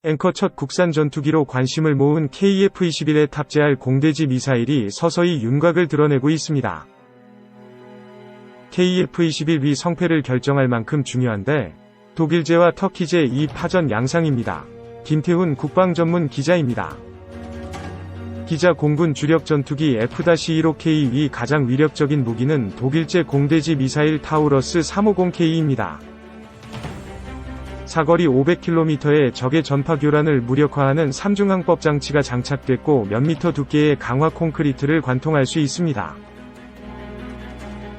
앵커 첫 국산 전투기로 관심을 모은 KF-21에 탑재할 공대지 미사일이 서서히 윤곽을 드러내고 있습니다. KF-21위 성패를 결정할 만큼 중요한데 독일제와 터키제 이 파전 양상입니다. 김태훈 국방전문 기자입니다. 기자 공군 주력 전투기 F-15K 위 가장 위력적인 무기는 독일제 공대지 미사일 타우러스 350K입니다. 사거리 500km의 적의 전파 교란을 무력화하는 3중항법 장치가 장착됐고 몇 미터 두께의 강화 콘크리트를 관통할 수 있습니다.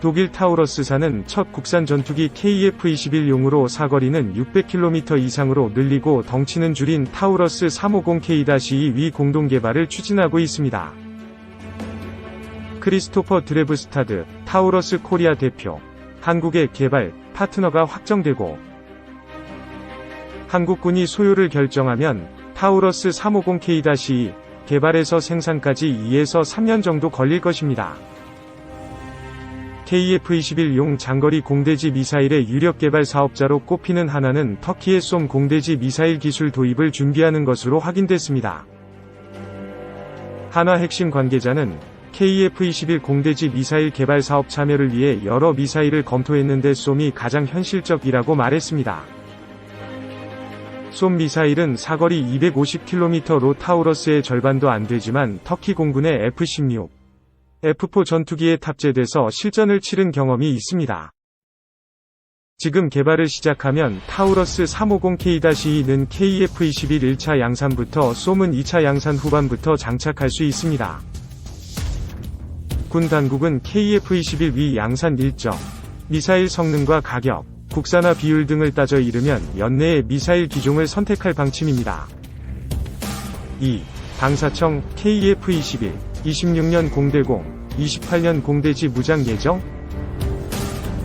독일 타우러스사는 첫 국산 전투기 KF-21용으로 사거리는 600km 이상으로 늘리고 덩치는 줄인 타우러스 350K-2 위 공동 개발을 추진하고 있습니다. 크리스토퍼 드레브스타드, 타우러스 코리아 대표, 한국의 개발 파트너가 확정되고 한국군이 소유를 결정하면 타우러스 350K-2 개발에서 생산까지 2에서 3년 정도 걸릴 것입니다. KF-21용 장거리 공대지 미사일의 유력 개발 사업자로 꼽히는 하나는 터키의 쏨 공대지 미사일 기술 도입을 준비하는 것으로 확인됐습니다. 한화 핵심 관계자는 KF-21 공대지 미사일 개발 사업 참여를 위해 여러 미사일을 검토했는데 쏨이 가장 현실적이라고 말했습니다. 쏨 미사일은 사거리 250km로 타우러스의 절반도 안 되지만 터키 공군의 F-16, F-4 전투기에 탑재돼서 실전을 치른 경험이 있습니다. 지금 개발을 시작하면 타우러스 350K-2는 KF-21 1차 양산부터 쏨은 2차 양산 후반부터 장착할 수 있습니다. 군 당국은 KF-21 위 양산 일정, 미사일 성능과 가격, 국산화 비율 등을 따져 이르면 연내에 미사일 기종을 선택할 방침입니다. 2. 방사청 KF-21 26년 공대공, 28년 공대지 무장 예정?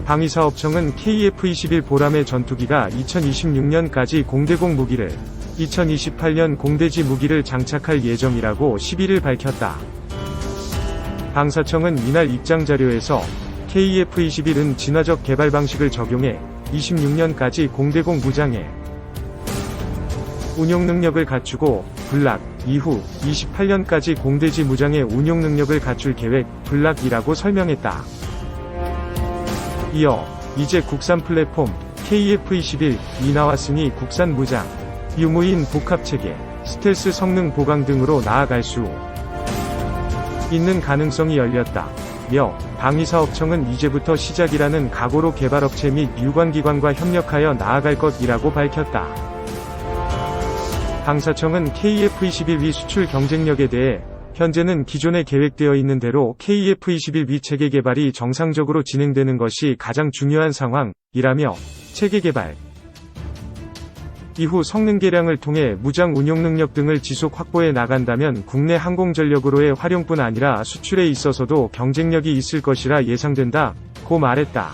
방위사업청은 KF-21 보람의 전투기가 2026년까지 공대공 무기를, 2028년 공대지 무기를 장착할 예정이라고 11일 밝혔다. 방사청은 이날 입장자료에서 KF-21은 진화적 개발 방식을 적용해 26년까지 공대공 무장에 운용 능력을 갖추고 불락 이후 28년까지 공대지 무장의 운용 능력을 갖출 계획 불락이라고 설명했다. 이어 이제 국산 플랫폼 KF-21이 나왔으니 국산 무장, 유무인 복합체계, 스텔스 성능 보강 등으로 나아갈 수 있는 가능성이 열렸다. 며 방위사업청은 이제부터 시작이라는 각오로 개발업체 및 유관기관과 협력하여 나아갈 것이라고 밝혔다. 방사청은 KF-21위 수출 경쟁력에 대해 현재는 기존에 계획되어 있는 대로 KF-21위 체계 개발이 정상적으로 진행되는 것이 가장 중요한 상황이라며 체계 개발 이후 성능 개량을 통해 무장 운용 능력 등을 지속 확보해 나간다면 국내 항공전력으로의 활용뿐 아니라 수출에 있어서도 경쟁력이 있을 것이라 예상된다 고 말했다.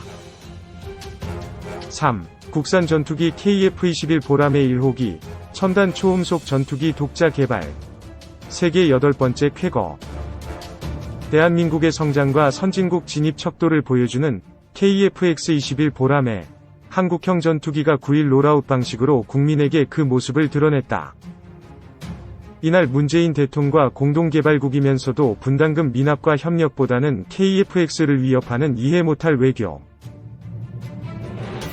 3. 국산 전투기 KF-21 보람의 1호기, 첨단 초음속 전투기 독자 개발, 세계 8번째 쾌거. 대한민국의 성장과 선진국 진입 척도를 보여주는 KF-X-21 보람의 한국형 전투기가 9일 롤아웃 방식으로 국민에게 그 모습을 드러냈다. 이날 문재인 대통령과 공동개발국이면서도 분담금 미납과 협력보다는 KF-X를 위협하는 이해 못할 외교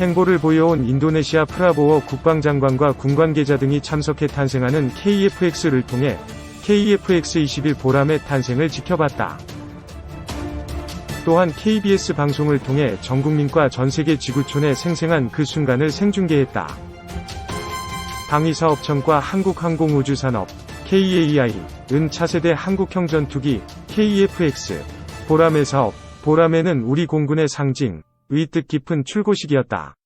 행보를 보여온 인도네시아 프라보워 국방장관과 군 관계자 등이 참석해 탄생하는 KF-X를 통해 KF-X-21 보람의 탄생을 지켜봤다. 또한 KBS 방송을 통해 전국민과 전세계 지구촌에 생생한 그 순간을 생중계했다. 방위사업청과 한국항공우주산업, KAI,은 차세대 한국형 전투기, KF-X, 보람의 사업, 보람에는 우리 공군의 상징, 의 뜻 깊은 출고식이었다.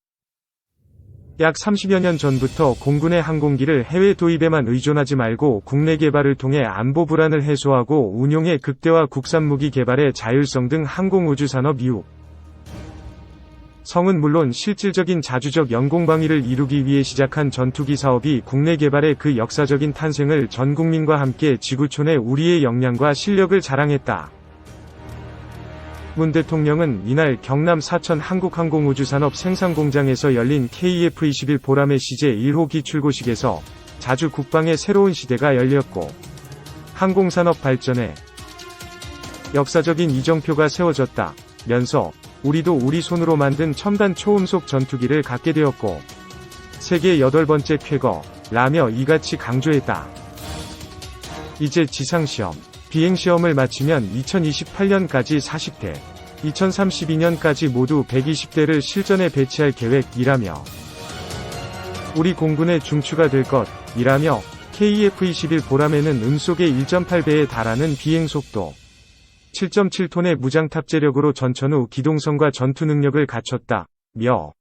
약 30여 년 전부터 공군의 항공기를 해외 도입에만 의존하지 말고 국내 개발을 통해 안보 불안을 해소하고 운용의 극대화 국산 무기 개발의 자율성 등 항공우주산업 이후 성은 물론 실질적인 자주적 영공방위를 이루기 위해 시작한 전투기 사업이 국내 개발의 그 역사적인 탄생을 전 국민과 함께 지구촌에 우리의 역량과 실력을 자랑했다. 문 대통령은 이날 경남 사천 한국항공우주산업 생산공장에서 열린 KF-21 보람의 시제 1호기 출고식에서 자주 국방의 새로운 시대가 열렸고 항공산업 발전에 역사적인 이정표가 세워졌다면서 우리도 우리 손으로 만든 첨단 초음속 전투기를 갖게 되었고 세계 8번째 쾌거라며 이같이 강조했다. 이제 지상시험, 비행시험을 마치면 2028년까지 40대, 2032년까지 모두 120대를 실전에 배치할 계획이라며 우리 공군의 중추가 될 것이라며 KF-21 보람에는 음속의 1.8배에 달하는 비행속도, 7.7톤의 무장탑재력으로 전천후 기동성과 전투 능력을 갖췄다며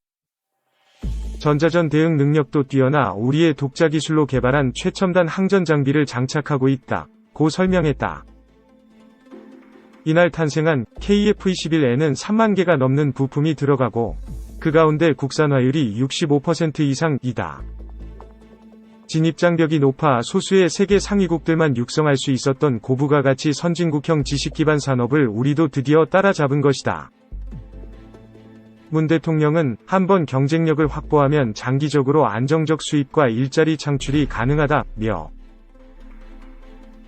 전자전 대응 능력도 뛰어나 우리의 독자 기술로 개발한 최첨단 항전 장비를 장착하고 있다고 설명했다. 이날 탄생한 KF-21에는 3만 개가 넘는 부품이 들어가고 그 가운데 국산화율이 65% 이상이다. 진입장벽이 높아 소수의 세계 상위국들만 육성할 수 있었던 고부가가치 선진국형 지식기반 산업을 우리도 드디어 따라잡은 것이다. 문 대통령은 한번 경쟁력을 확보하면 장기적으로 안정적 수입과 일자리 창출이 가능하다며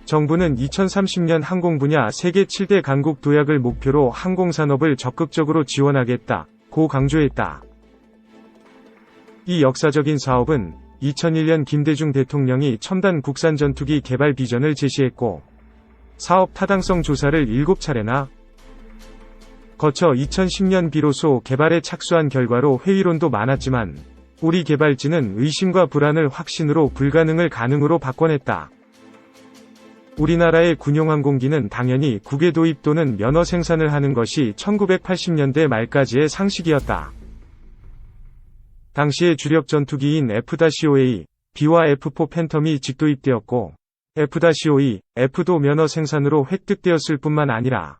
정부는 2030년 항공 분야 세계 7대 강국 도약을 목표로 항공산업을 적극적으로 지원하겠다고 강조했다. 이 역사적인 사업은 2001년 김대중 대통령이 첨단 국산 전투기 개발 비전을 제시했고 사업 타당성 조사를 7차례나 거쳐 2010년 비로소 개발에 착수한 결과로 회의론도 많았지만 우리 개발진은 의심과 불안을 확신으로 불가능을 가능으로 바꿔냈다. 우리나라의 군용항공기는 당연히 국외 도입 또는 면허 생산을 하는 것이 1980년대 말까지의 상식이었다. 당시의 주력 전투기인 F-5A, B와 F-4 팬텀이 직도입되었고 F-5E, F도 면허 생산으로 획득되었을 뿐만 아니라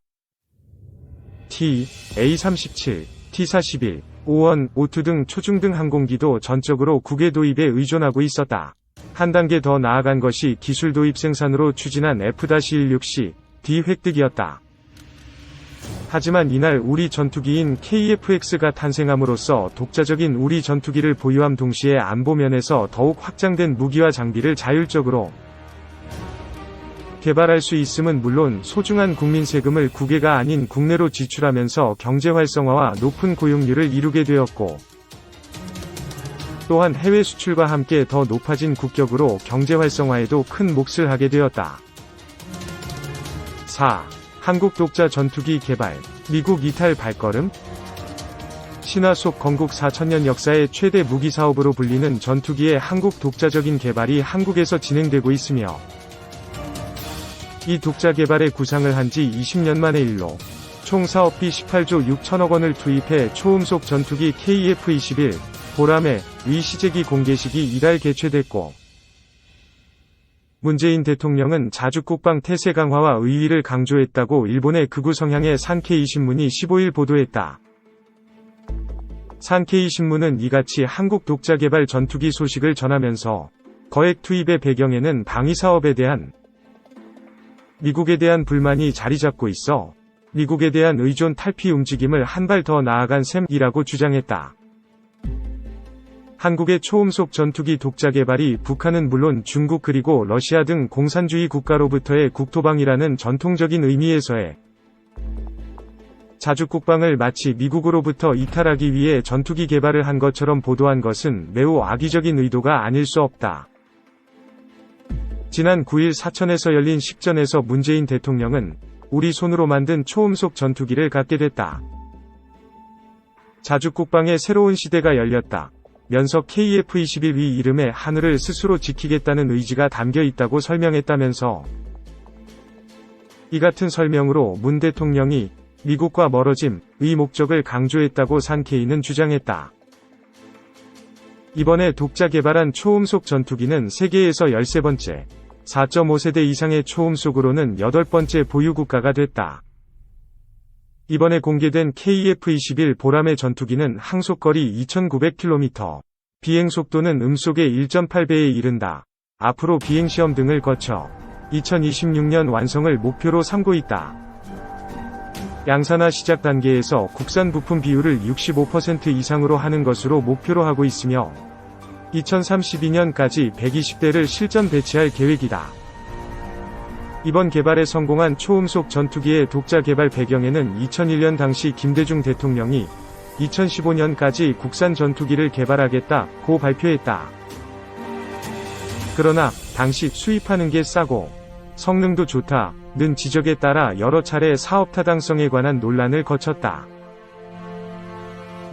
T, A-37, T-41, O-1, O-2 등 초중등 항공기도 전적으로 국외 도입에 의존하고 있었다. 한 단계 더 나아간 것이 기술 도입 생산으로 추진한 F-16C, D 획득이었다. 하지만 이날 우리 전투기인 KF-X가 탄생함으로써 독자적인 우리 전투기를 보유함 동시에 안보면에서 더욱 확장된 무기와 장비를 자율적으로 개발할 수 있음은 물론 소중한 국민 세금을 국외가 아닌 국내로 지출하면서 경제 활성화와 높은 고용률을 이루게 되었고 또한 해외 수출과 함께 더 높아진 국격으로 경제 활성화에도 큰 몫을 하게 되었다. 4. 한국 독자 전투기 개발, 미국 이탈 발걸음? 신화 속 건국 4천년 역사의 최대 무기 사업으로 불리는 전투기의 한국 독자적인 개발이 한국에서 진행되고 있으며 이 독자 개발에 구상을 한 지 20년 만의 일로 총 사업비 18조 6천억 원을 투입해 초음속 전투기 KF-21 보람의 시제기 공개식이 이달 개최됐고 문재인 대통령은 자주국방 태세 강화와 의의를 강조했다고 일본의 극우 성향의 산케이 신문이 15일 보도했다. 산케이 신문은 이같이 한국 독자 개발 전투기 소식을 전하면서 거액 투입의 배경에는 방위사업에 대한 미국에 대한 불만이 자리 잡고 있어 미국에 대한 의존 탈피 움직임을 한 발 더 나아간 셈이라고 주장했다. 한국의 초음속 전투기 독자 개발이 북한은 물론 중국 그리고 러시아 등 공산주의 국가로부터의 국토방이라는 전통적인 의미에서의 자주국방을 마치 미국으로부터 이탈하기 위해 전투기 개발을 한 것처럼 보도한 것은 매우 악의적인 의도가 아닐 수 없다. 지난 9일 사천에서 열린 식전에서 문재인 대통령은 우리 손으로 만든 초음속 전투기를 갖게 됐다. 자주국방의 새로운 시대가 열렸다. 면서 KF-21 위 이름의 하늘을 스스로 지키겠다는 의지가 담겨 있다고 설명했다면서 이 같은 설명으로 문 대통령이 미국과 멀어짐의 목적을 강조했다고 산케이는 주장했다. 이번에 독자 개발한 초음속 전투기는 세계에서 13번째, 4.5세대 이상의 초음속으로는 8번째 보유국가가 됐다. 이번에 공개된 KF-21 보람의 전투기는 항속거리 2,900km, 비행속도는 음속의 1.8배에 이른다. 앞으로 비행시험 등을 거쳐 2026년 완성을 목표로 삼고 있다. 양산화 시작 단계에서 국산 부품 비율을 65% 이상으로 하는 것으로 목표로 하고 있으며 2032년까지 120대를 실전 배치할 계획이다. 이번 개발에 성공한 초음속 전투기의 독자 개발 배경에는 2001년 당시 김대중 대통령이 2015년까지 국산 전투기를 개발하겠다고 발표했다. 그러나 당시 수입하는 게 싸고 성능도 좋다는 지적에 따라 여러 차례 사업 타당성에 관한 논란을 거쳤다.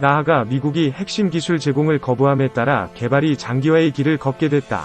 나아가 미국이 핵심 기술 제공을 거부함에 따라 개발이 장기화의 길을 걷게 됐다.